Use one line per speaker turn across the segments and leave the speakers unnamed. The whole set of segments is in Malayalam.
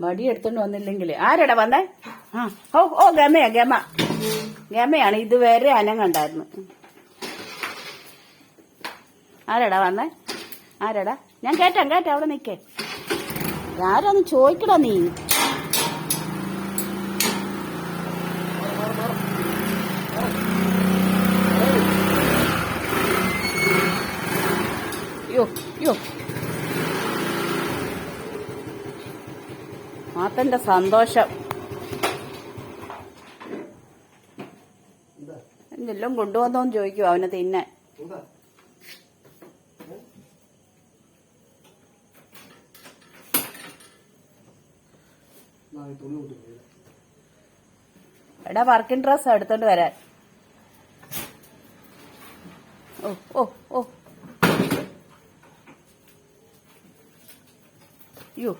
മടി എടുത്തോണ്ട് വന്നില്ലെങ്കിൽ ആരെടാ വന്നേ? ആ ഓ ഓ ഗമയാ ഗമയാണ്. ഇതുവരെ അനങ്ങണ്ടായിരുന്നു. ആരെടാ വന്നേ? ആരെടാ? ഞാൻ കേറ്റാം അവിടെ നിക്കേ. ആരാന്ന് ചോദിക്കടാ നീ? യോ മാത്തന്റെ സന്തോഷം എല്ലാം കൊണ്ടുവന്നോന്ന് ചോദിക്കും അവനെ തിന്നാൻ. എടാ വർക്കിംഗ് ഡ്രസ് എടുത്തോണ്ട് വരാൻ. ഓ ഓ ഓ യോ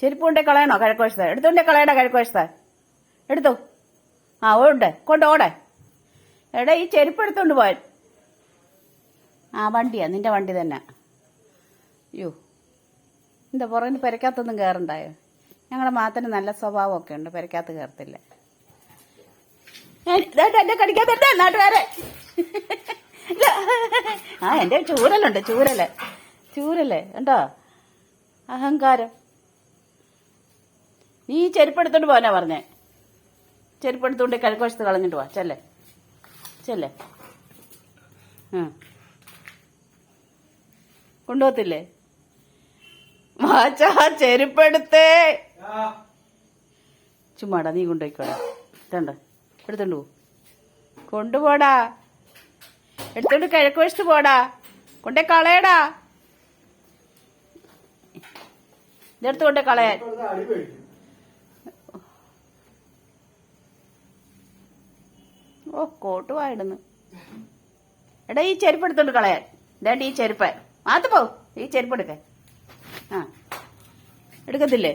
ചെരുപ്പ് കൊണ്ടേ കളയണോ? കിഴക്കുവശത്ത് എടുത്തോണ്ടേ കളയടാ. കിഴക്കുവശത്ത് എടുത്തു. ആ ഓടെ കൊണ്ടോടെ. എടാ ഈ ചെരുപ്പ് എടുത്തോണ്ട് പോയാൽ. ആ വണ്ടിയാ, നിന്റെ വണ്ടി തന്നെ. യോ എന്താ പുറകിന് പെരക്കകത്തൊന്നും കയറണ്ടായോ? ഞങ്ങളുടെ മാത്തന് നല്ല സ്വഭാവമൊക്കെ ഉണ്ട്, പെരക്കകത്ത് കയറത്തില്ല. എന്നെ കടിക്കാത്ത നാട്ടുകാരെ. ആ എന്റെ ചൂരലുണ്ട്, ചൂരല് ഉണ്ടോ? അഹങ്കാരം. നീ ചെരുപ്പെടുത്തോണ്ട് പോവാനാ പറഞ്ഞേ. ചെരുപ്പെടുത്തോണ്ട് കിഴക്കുവശത്ത് കളഞ്ഞിട്ട് പോവാ. ചെല്ലേ കൊണ്ടുപോകത്തില്ലേ? മാച്ചാ ചെരുപ്പെടുത്തേ. ചുമ്മാടാ നീ കൊണ്ടുപോയിക്കോടാ. എടുത്തോണ്ട് പോ. കൊണ്ടുപോടാ. എടുത്തോണ്ട് കിഴക്കുവശത്ത് പോടാ. കൊണ്ടേ കളയടാ. ഇതെടുത്ത് കൊണ്ടേ കളയാൻ. ഓ കോട്ട് വായിടുന്നു. എടാ ഈ ചെരുപ്പ് എടുത്തോണ്ട് കളയാൻ. ഇതാണ്ട് ഈ ചെരുപ്പ് മാത്ത് പോ. ഈ ചെരുപ്പ് എടുക്കാൻ. ആ എടുക്കത്തില്ലേ?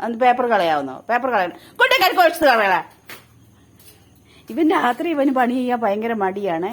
അന്ന് പേപ്പർ കളയാവുന്നോ? പേപ്പർ കളയണം. കൊണ്ടേ കിഴക്കുവശത്ത് കളയടാ. ഇവൻ രാത്രി ഇവന് പണി ചെയ്യാൻ ഭയങ്കര മടിയാണ്.